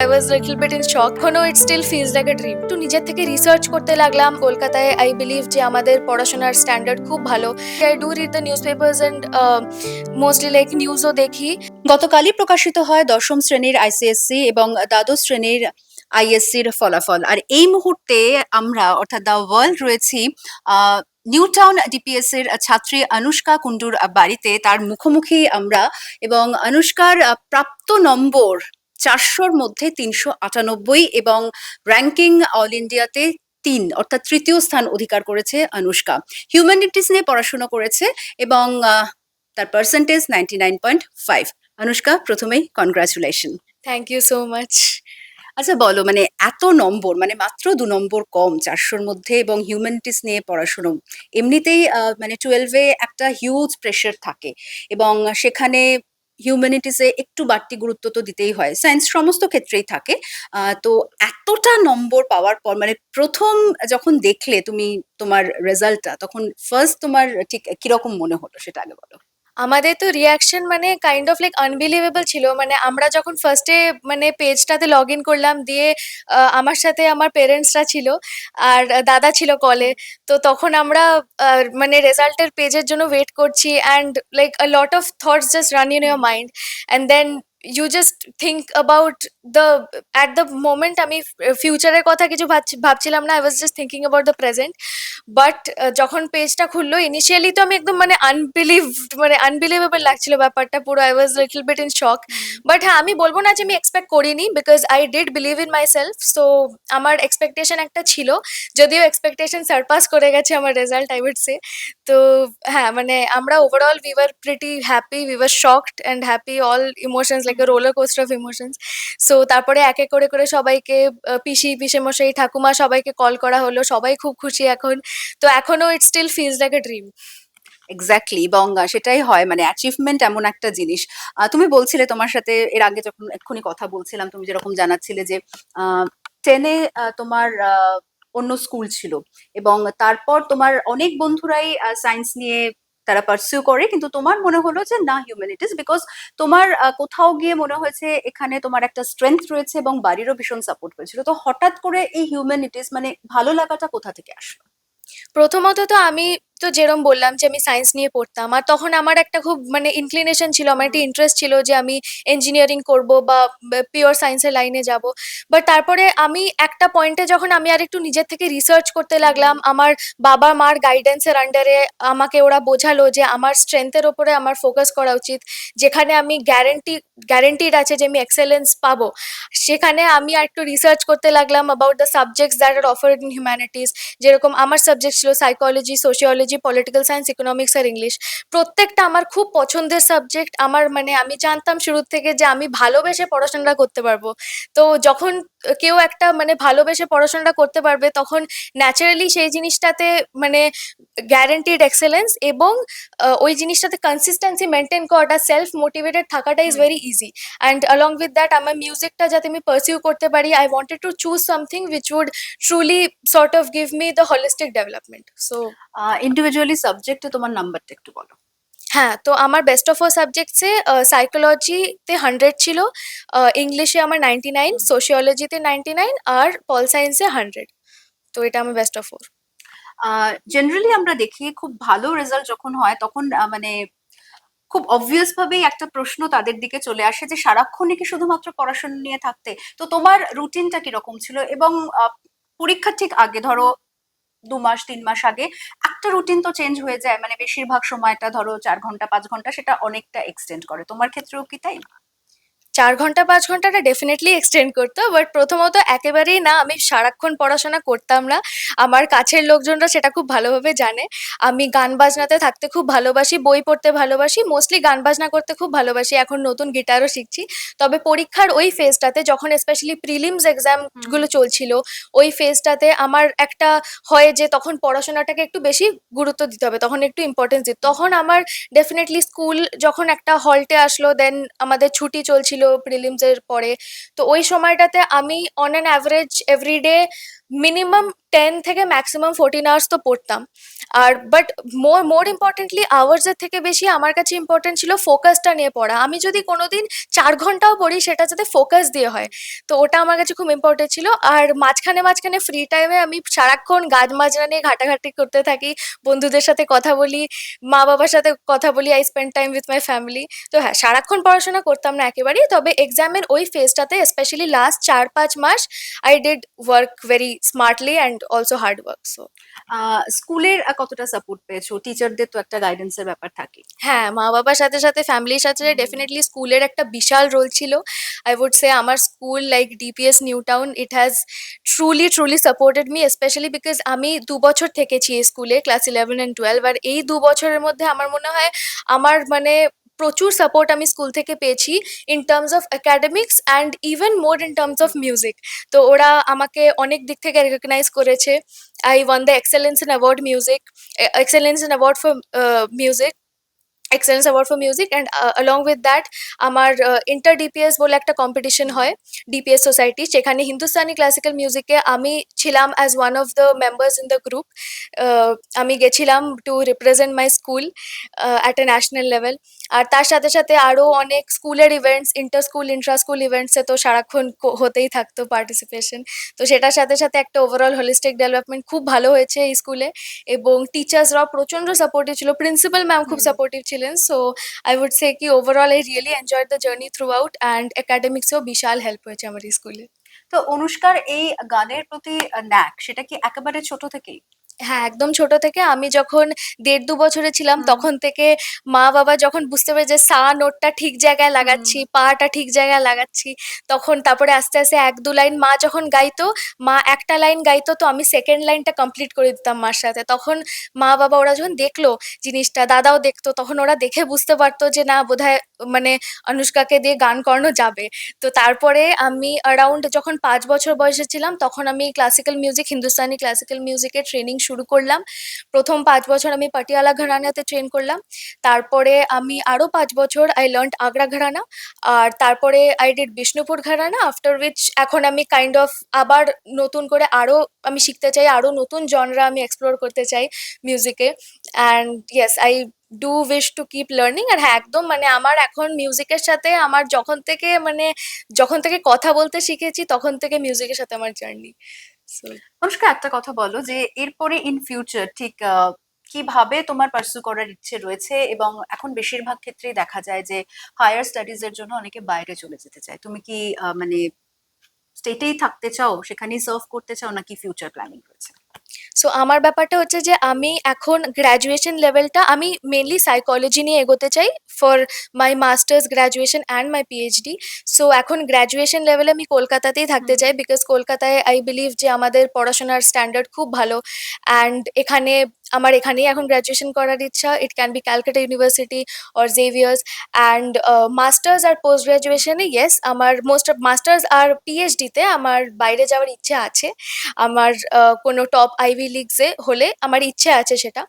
I was a little bit in shock. এখনো it still feels like a dream. একটু নিজের থেকে research করতে লাগলাম। কলকাতায় I believe যে আমাদের পড়াশোনার স্ট্যান্ডার্ড খুব ভালো। I do read the newspapers and mostly like নিউজও দেখি। গতকালই প্রকাশিত হয় দশম শ্রেণীর আইসিএসসি এবং দ্বাদশ শ্রেণীর আইএসসির ফলাফল। আর এই মুহূর্তে আমরা অর্থাৎ দ্য ওয়ার্ল্ড রয়েছি নিউ টাউন ডিপিএস এর ছাত্রী অনুষ্কা কুন্ডুর বাড়িতে। তার মুখোমুখি আমরা এবং অনুষ্কার প্রাপ্ত নম্বর 400-র মধ্যে 398 এবং র্যাঙ্কিং অল ইন্ডিয়াতে 3 অর্থাৎ তৃতীয় স্থান অধিকার করেছে অনুষ্কা। হিউম্যানিটিস নিয়ে পড়াশোনা করেছে এবং তার পার্সেন্টেজ 99.5। অনুষ্কা, প্রথমেই congratulation. Thank you so much. আচ্ছা বলো, মানে এত নম্বর, মানে মাত্র 2 নম্বর কম 400-র মধ্যে, এবং হিউম্যানিটিস নিয়ে পড়াশোনা এমনিতেই মানে 12-এ একটা হিউজ প্রেশার থাকে এবং সেখানে হিউম্যানিটিসে একটু বাড়তি গুরুত্ব তো দিতেই হয়, সায়েন্স সমস্ত ক্ষেত্রেই থাকে। তো এতটা নম্বর পাওয়ার পর মানে প্রথম যখন দেখলে তুমি তোমার রেজাল্টটা, তখন ফার্স্ট তোমার ঠিক কিরকম মনে হলো সেটা আগে বলো। আমাদের তো রিয়াকশন মানে কাইন্ড অফ লাইক আনবিলিভেবল ছিল। মানে আমরা যখন ফার্স্টে মানে পেজটাতে লগ ইন করলাম, দিয়ে আমার সাথে আমার পেরেন্টসরা ছিল আর দাদা ছিল কলে। তো তখন আমরা মানে রেজাল্টের পেজের জন্য ওয়েট করছি, and like a lot of thoughts just run in your mind, and then you just think about the at the moment আমি ফিউচারের কথা কিছু ভাবছিলাম না। I was just thinking about the present. But যখন পেজটা খুললো ইনিশিয়ালি তো আমি একদম মানে আনবিলিভেবল লাগছিল ব্যাপারটা পুরো। I was little bit in shock. But হ্যাঁ, আমি বলবো না যে আমি এক্সপেক্ট করিনি, because I did believe in my self. সো আমার এক্সপেকটেশন একটা ছিল, যদিও এক্সপেকটেশন সারপাস করে গেছে আমার রেজাল্ট, আই উড সে। তো হ্যাঁ, মানে আমরা overall we were pretty happy, we were shocked and happy, all emotions like a roller coaster of emotions. So তারপরে এক এক করে করে সবাইকে পিসি পিসেমশাই ঠাকুমা সবাইকে কল করা হলো, সবাই খুব খুশি এখন। তো এখনো it still feels like a dream. Exactly, এবং সেটাই হয়, মানে অ্যাচিভমেন্ট এমন একটা জিনিস। তুমি বলছিলে তোমার সাথে এর আগে যখন এক্ষুনি কথা বলছিলাম, তুমি যেরকম জানাচ্ছিলে যে 10-এ তোমার অন্য স্কুল ছিল এবং তারপর তোমার অনেক বন্ধুরাই সায়েন্স নিয়ে তারা পার্সিউ করে, কিন্তু তোমার মনে হলো যে না, হিউম্যানিটিস, বিকজ তোমার কোথাও গিয়ে মনে হয়েছে এখানে তোমার একটা স্ট্রেংথ রয়েছে এবং বাড়িরও ভীষণ সাপোর্ট করেছিল। তো হঠাৎ করে এই হিউম্যানিটিস মানে ভালো লাগাটা কোথা থেকে আসলো? প্রথমত তো আমি তো যেরম বললাম যে আমি সায়েন্স নিয়ে পড়তাম, আর তখন আমার একটা খুব মানে ইনক্লিনেশন ছিল, আমার একটা ইন্টারেস্ট ছিল যে আমি ইঞ্জিনিয়ারিং করব বা পিওর সায়েন্সের লাইনে যাব। বাট তারপরে আমি একটা পয়েন্টে যখন আমি আর একটু নিজের থেকে রিসার্চ করতে লাগলাম, আমার বাবা মার গাইডেন্সের আন্ডারে আমাকে ওরা বোঝালো যে আমার স্ট্রেংথের ওপরে আমার ফোকাস করা উচিত, যেখানে আমি গ্যারেন্টিড আছে যে আমি এক্সেলেন্স পাবো। সেখানে আমি আর একটু রিসার্চ করতে লাগলাম about the subjects that are offered in humanities. যেরকম আমার সাবজেক্ট ছিল psychology, sociology, political science, economics আর ইংলিশ। প্রত্যেকটা আমার খুব পছন্দের সাবজেক্ট। আমার মানে আমি জানতাম শুরুর থেকে যে আমি ভালোবেসে পড়াশোনাটা করতে পারবো। তো যখন কেউ একটা মানে ভালোবেসে পড়াশোনাটা করতে পারবে, তখন ন্যাচারালি সেই জিনিসটাতে মানে গ্যারেন্টিড এক্সেলেন্স, এবং ওই জিনিসটাতে কনসিস্টেন্সি মেনটেন করাটা, সেলফ মোটিভেটেড থাকাটা is very easy. And along with that আমার মিউজিকটা যাতে আমি পারসিউ করতে পারি, I wanted to choose something which would truly sort of give me the holistic development. So individually সাবজেক্টে তোমার নাম্বারটা একটু বলো। হ্যাঁ, তো আমার বেস্ট অফ ফোর সাবজেক্টসে সাইকোলজিতে 100 ছিল, ইংলিশে আমার 99, সোশিওলজিতে 99, আর পল সায়েন্সে 100। তো এটা আমার বেস্ট অফ ফোর। জেনারেলি আমরা দেখি খুব ভালো রেজাল্ট যখন হয় তখন মানে খুব অবভিয়াস ভাবেই একটা প্রশ্ন তাদের দিকে চলে আসে যে সারাক্ষণই কি শুধুমাত্র পড়াশোনা নিয়ে থাকতে। তো তোমার রুটিনটা কিরকম ছিল, এবং পরীক্ষার ঠিক আগে, ধরো 2 মাস 3 মাস আগে একটা রুটিন তো চেঞ্জ হয়ে যায়, মানে বেশিরভাগ সময়টা ধরো 4 ঘন্টা 5 ঘন্টা, সেটা অনেকটা এক্সটেন্ড করে। তোমার ক্ষেত্রেও কি তাই? 4 ঘন্টা 5 ঘন্টাটা ডেফিনেটলি এক্সটেন্ড করতো, বাট প্রথমত একেবারেই না, আমি সারাক্ষণ পড়াশোনা করতাম না। আমার কাছের লোকজনরা সেটা খুব ভালোভাবে জানে। আমি গান বাজনাতে থাকতে খুব ভালোবাসি, বই পড়তে ভালোবাসি, মোস্টলি গান বাজনা করতে খুব ভালোবাসি। এখন নতুন গিটারও শিখছি। তবে পরীক্ষার ওই ফেজটাতে, যখন স্পেশালি প্রিলিমস এক্সামগুলো চলছিল, ওই ফেজটাতে আমার একটা হয় যে তখন পড়াশোনাটাকে একটু বেশি গুরুত্ব দিতে হবে, তখন একটু ইম্পর্টেন্স দিতে। তখন আমার ডেফিনেটলি স্কুল যখন একটা হল্টে আসলো, দেন আমাদের ছুটি চলছিল প্রিলিমসের পরে। তো ওই সময়টাতে আমি on an average everyday minimum 10 থেকে ম্যাক্সিমাম 14 আওয়ার্স তো পড়তাম। আর বাট মোর ইম্পর্টেন্টলি আওয়ার্সের থেকে বেশি আমার কাছে ইম্পর্টেন্ট ছিল ফোকাসটা নিয়ে পড়া। আমি যদি কোনোদিন 4 ঘন্টাও পড়ি সেটা যাতে ফোকাস দিয়ে হয়। তো ওটা আমার কাছে খুব ইম্পর্টেন্ট ছিল। আর মাঝখানে মাঝখানে ফ্রি টাইমে আমি সারাক্ষণ গান বাজনা নিয়ে ঘাটাঘাটি করতে থাকি, বন্ধুদের সাথে কথা বলি, মা বাবার সাথে কথা বলি, I spend time with my family. তো হ্যাঁ, সারাক্ষণ পড়াশোনা করতাম না একেবারেই, তবে এক্সামের ওই ফেজটাতে স্পেশালি লাস্ট 4-5 মাস I did work very smartly and also hard work. So স্কুলের কতটা সাপোর্ট পেয়েছো? টিচারদের তো একটা গাইডেন্সের ব্যাপার থাকে। হ্যাঁ, মা বাবার সাথে সাথে ফ্যামিলির সাথে ডেফিনেটলি স্কুলের একটা বিশাল রোল ছিল। আই উড সে আমার school like DPS new town, it has truly supported me, specially because আমি 2 বছর থেকেছি এই স্কুলে, ক্লাস 11 and 12, আর এই 2 বছরের মধ্যে আমার মনে হয় আমার মানে প্রচুর সাপোর্ট আমি স্কুল থেকে পেয়েছি in terms of academics and even more in terms of music. তো ওরা আমাকে অনেক দিক থেকে রেকগনাইজ করেছে। I one the excellence in award for music, excellence award for music, and along with that আমার ইন্টার ডিপিএস বলে একটা কম্পিটিশন হয় ডিপিএস সোসাইটি, সেখানে হিন্দুস্তানি ক্লাসিক্যাল মিউজিকে আমি ছিলাম as one of the members in the group. আমি গেছিলাম to represent my school at a national level. আর তার সাথে সাথে আরও অনেক স্কুলের events, inter school intra school ইভেন্টসে তো সারাক্ষণ হতেই থাকতো পার্টিসিপেশন। তো সেটার সাথে সাথে একটা ওভারঅল হোলিস্টিক ডেভেলপমেন্ট খুব ভালো হয়েছে এই স্কুলে, এবং টিচার্সরাও প্রচণ্ড সাপোর্টিভ ছিল, প্রিন্সিপাল ম্যাম খুব সাপোর্টিভ ছিলেন। সো আই উড সে কি overall I really enjoyed the journey throughout, and একাডেমিক্সেও বিশাল হেল্প হয়েছে আমার এই স্কুলে। তো অনুষ্কার এই গানের প্রতি ন্যাক সেটা কি একেবারে ছোট থেকেই? হ্যাঁ, একদম ছোট থেকে। আমি যখন 1.5-2 বছরে ছিলাম হুম, তখন থেকে মা বাবা যখন বুঝতে পেরে যে সা নোটটা ঠিক জায়গায় হুম, লাগাচ্ছি, পাটা ঠিক জায়গায় লাগাচ্ছি, তখন তারপরে আস্তে আস্তে 1-2 লাইন মা যখন গাইতো, মা একটা লাইন গাইতো তো আমি সেকেন্ড লাইনটা কমপ্লিট করে দিতাম মার সাথে। তখন মা বাবা ওরা যখন দেখলো জিনিসটা, দাদাও দেখতো, তখন ওরা দেখে বুঝতে পারতো যে না বোধহয় মানে অনুষ্কাকে দিয়ে গান করানো যাবে। তো তারপরে আমি অ্যারাউন্ড যখন 5 বছর বয়সে ছিলাম তখন আমি ক্লাসিক্যাল মিউজিক, হিন্দুস্তানি ক্লাসিক্যাল মিউজিকের ট্রেনিং শুরু করলাম। প্রথম 5 বছর আমি পাটিয়ালা ঘরানাতে ট্রেন করলাম। তারপরে আমি আরও 5 বছর আই লার্নড আগ্রা ঘরানা। আর তারপরে I did Bishnupur gharana, after which এখন আমি কাইন্ড অফ আবার নতুন করে আরও আমি শিখতে চাই, আরও নতুন জনরা আমি এক্সপ্লোর করতে চাই মিউজিকে। And yes, I do wish to keep learning. আর হ্যাঁ, একদম মানে আমার এখন মিউজিকের সাথে আমার যখন থেকে কথা বলতে শিখেছি তখন থেকে মিউজিকের সাথে আমার জার্নি। সো অনুষ্কা একটা কথা বলো যে এরপরে ইন ফিউচার ঠিক কিভাবে তোমার পার্সু করার ইচ্ছে রয়েছে, এবং এখন বেশিরভাগ ক্ষেত্রেই দেখা যায় যে হায়ার স্টাডিজ এর জন্য অনেকে বাইরে চলে যেতে চায়। তুমি কি মানে স্টেটেই থাকতে চাও, সেখানেই সার্ভ করতে চাও, নাকি ফিউচার প্ল্যানিং রয়েছে? সো আমার ব্যাপারটা হচ্ছে যে আমি এখন গ্র্যাজুয়েশন লেভেলটা আমি মেনলি সাইকোলজি নিয়ে এগোতে চাই for my masters graduation and my PhD. So এখন গ্র্যাজুয়েশন লেভেলে আমি কলকাতাতেই থাকতে হুম, চাই, বিকজ কলকাতায় আই বিলিভ যে আমাদের পড়াশোনার স্ট্যান্ডার্ড খুব ভালো। অ্যান্ড আমার এখানেই এখন গ্র্যাজুয়েশন করার ইচ্ছা। It can be Calcutta University or Xavier's. And masters আর পোস্ট গ্র্যাজুয়েশনে ইয়েস, আমার মাস্টার্স আর পিএইচডিতে আমার বাইরে যাওয়ার ইচ্ছে আছে। আমার কোনো টপ আইভি লিগসে হলে আমার ইচ্ছে আছে সেটা।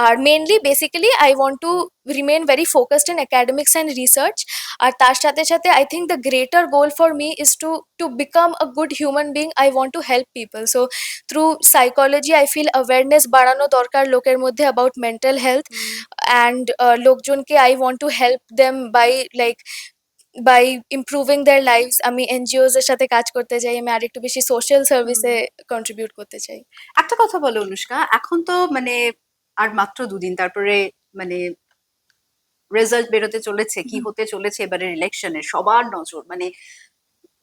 আর mainly basically I want to remain very focused in academics and research. আর তার সাথে সাথে I think the greater goal for me is to become a good human being. I want to help people. So through psychology I feel awareness বাড়ানো দরকার লোকের মধ্যে about mental health. Hmm, and লোকজনকে I want to help them by improving their lives. আমি NGOs এর সাথে কাজ করতে চাই, আমি আরেকটু বেশি সোশ্যাল হুম। সার্ভিসে কন্ট্রিবিউট করতে চাই। একটা কথা বলো অনুষ্কা, এখন তো মানে আর মাত্র দুদিন, তারপরে মানে রেজাল্ট বেরোতে চলেছে, কি হতে চলেছে এবারের ইলেকশনে সবার নজর, মানে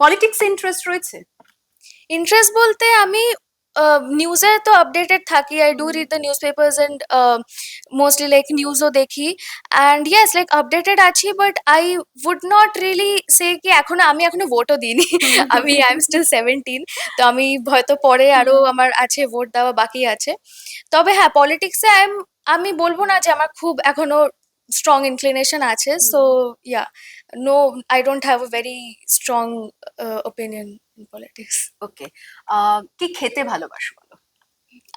পলিটিক্স ইন্টারেস্ট রয়েছে? ইন্টারেস্ট বলতে আমি নিউজে তো আপডেটেড থাকি, I do hmm, read the newspapers and mostly like নিউজও দেখি। অ্যান্ড ইয়েস, লাইক আপডেটেড আছি, but I would not really say কি আমি এখনো ভোটও দিইনি। হুম, আমি আই এম স্টিল 17, তো আমি হয়তো পরে আরো হুম, আমার আছে ভোট দেওয়া বাকি আছে। তবে হ্যাঁ, পলিটিক্সে আমি বলবো না যে আমার খুব এখনো স্ট্রং ইনক্লিনেশন আছে। So hmm. Yeah, no, I don't have a very strong opinion in politics. Okay, কি খেতে ভালোবাসো বলো?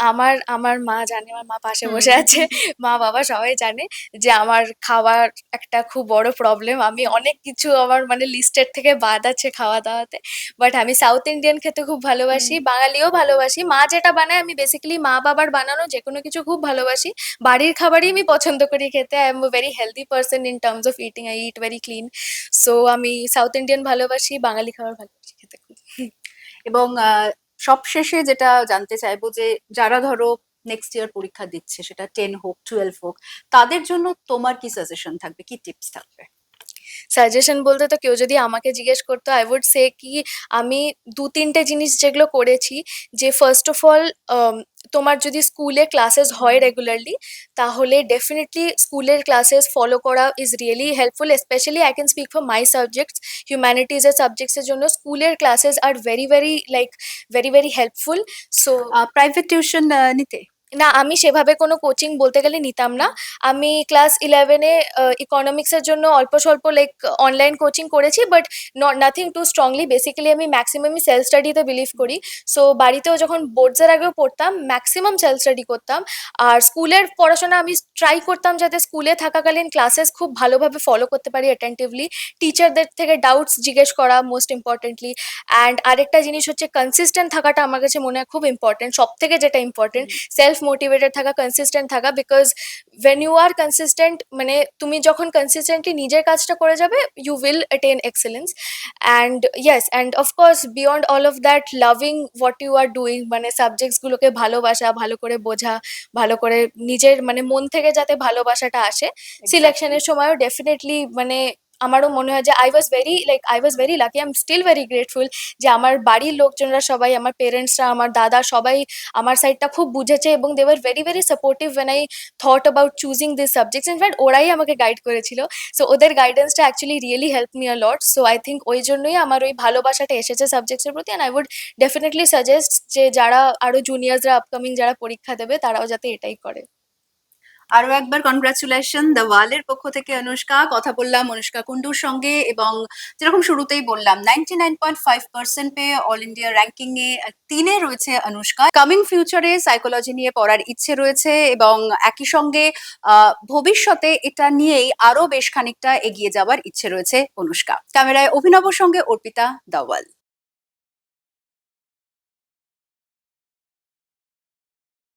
আমার আমার মা জানে, আমার মা পাশে হুম। বসে আছে। মা বাবা সবাই জানে যে আমার খাওয়ার একটা খুব বড় প্রবলেম। আমি অনেক কিছু আমার মানে লিস্টের থেকে বাদ আছে খাওয়া-দাওয়াতে। বাট আমি সাউথ ইন্ডিয়ান খেতে খুব ভালোবাসি, হুম। বাঙালিও ভালোবাসি। মা যেটা বানায় আমি বেসিক্যালি মা-বাবার বানানো যেকোনো কিছু খুব ভালোবাসি। বাড়ির খাবারই আমি পছন্দ করি খেতে। I am a very healthy person in terms of eating. I it very clean. So আমি সাউথ ইন্ডিয়ান ভালোবাসি, বাঙালি খাবার ভালোবাসি খেতে খুব। এবং সবশেষে যেটা জানতে চাইবো যে যারা ধরো নেক্সট ইয়ার পরীক্ষা দিচ্ছে, সেটা 10 হোক 12 হোক, তাদের জন্য তোমার কি সাজেশন থাকবে, কি টিপস থাকবে? সাজেশন বলতে তো কেউ যদি আমাকে জিজ্ঞেস করতো আই উড সে কি আমি ২-৩টে জিনিস যেগুলো করেছি যে ফার্স্ট অফ অল তোমার যদি স্কুলে ক্লাসেস হয় রেগুলারলি তাহলে ডেফিনেটলি স্কুলের ক্লাসেস ফলো করা is really helpful specially I can speak for my subjects হিউম্যানিটিজের সাবজেক্টসের জন্য স্কুলের ক্লাসেস আর very very like very very helpful so private tuition নিতে? না আমি সেভাবে কোনো কোচিং বলতে গেলে নিতাম না। আমি ক্লাস 11 এ ইকোনমিক্সের জন্য অল্প স্বল্প লাইক অনলাইন কোচিং করেছি but nothing to strongly. Basically আমি ম্যাক্সিমামই সেলফ স্টাডিতে বিলিভ করি। সো বাড়িতেও যখন বোর্ডসের আগেও পড়তাম ম্যাক্সিমাম সেলফ স্টাডি করতাম। আর স্কুলের পড়াশোনা আমি ট্রাই করতাম যাতে স্কুলে থাকাকালীন ক্লাসেস খুব ভালোভাবে ফলো করতে পারি অ্যাটেন্টিভলি। টিচারদের থেকে ডাউটস জিজ্ঞেস করা মোস্ট ইম্পর্টেন্টলি। অ্যান্ড আরেকটা জিনিস হচ্ছে কনসিস্টেন্ট থাকাটা আমার কাছে মনে হয় খুব ইম্পর্টেন্ট। সবথেকে যেটা ইম্পর্টেন্ট সেলফ মোটিভেটেড থাকা কনসিস্টেন্ট থাকা because when you are consistent মানে তুমি যখন কনসিস্টেন্টলি নিজের কাজটা করে যাবে you will attain excellence and yes and of course beyond all of that loving what you are doing মানে সাবজেক্টসগুলোকে ভালোবাসা ভালো করে বোঝা ভালো করে নিজের মানে মন থেকে যাতে ভালোবাসাটা আসে এক্স্যাক্টলি। সিলেকশনের সময়ও ডেফিনেটলি মানে আমারও মনে হয় যে I was very lucky I am still very grateful যে আমার বাড়ির লোকজনরা সবাই আমার পেরেন্টসরা আমার দাদা সবাই আমার সাইডটা খুব বুঝেছে এবং they were very very supportive when I thought about choosing this subjects in fact ওরাই আমাকে গাইড করেছিল সো ওদের গাইডেন্সটা actually really help me a lot so I think ওই জন্যই আমার ওই ভালোবাসাটা এসেছে সাবজেক্টসের প্রতি and I would definitely suggest যে যারা আরো জুনিয়র্সরা আপকামিং যারা পরীক্ষা দেবে তারাও যাতে এটাই করে। আরো একবার কনগ্রাচুলেশন দ্য ওয়ালের পক্ষ থেকে অনুষ্কা। কথা বললাম অনুষ্কা কুন্ডুর সঙ্গে এবং যেরকম শুরুতেই বললাম 99.5% পেয়ে অল ইন্ডিয়া র্যাঙ্কিং এ 3-এ রয়েছে অনুষ্কা। কামিং ফিউচারে সাইকোলজি নিয়ে পড়ার ইচ্ছে রয়েছে এবং একই সঙ্গে ভবিষ্যতে এটা নিয়েই আরো বেশ খানিকটা এগিয়ে যাওয়ার ইচ্ছে রয়েছে অনুষ্কা। ক্যামেরায় অভিনবর সঙ্গে অর্পিতা, দ্য ওয়াল।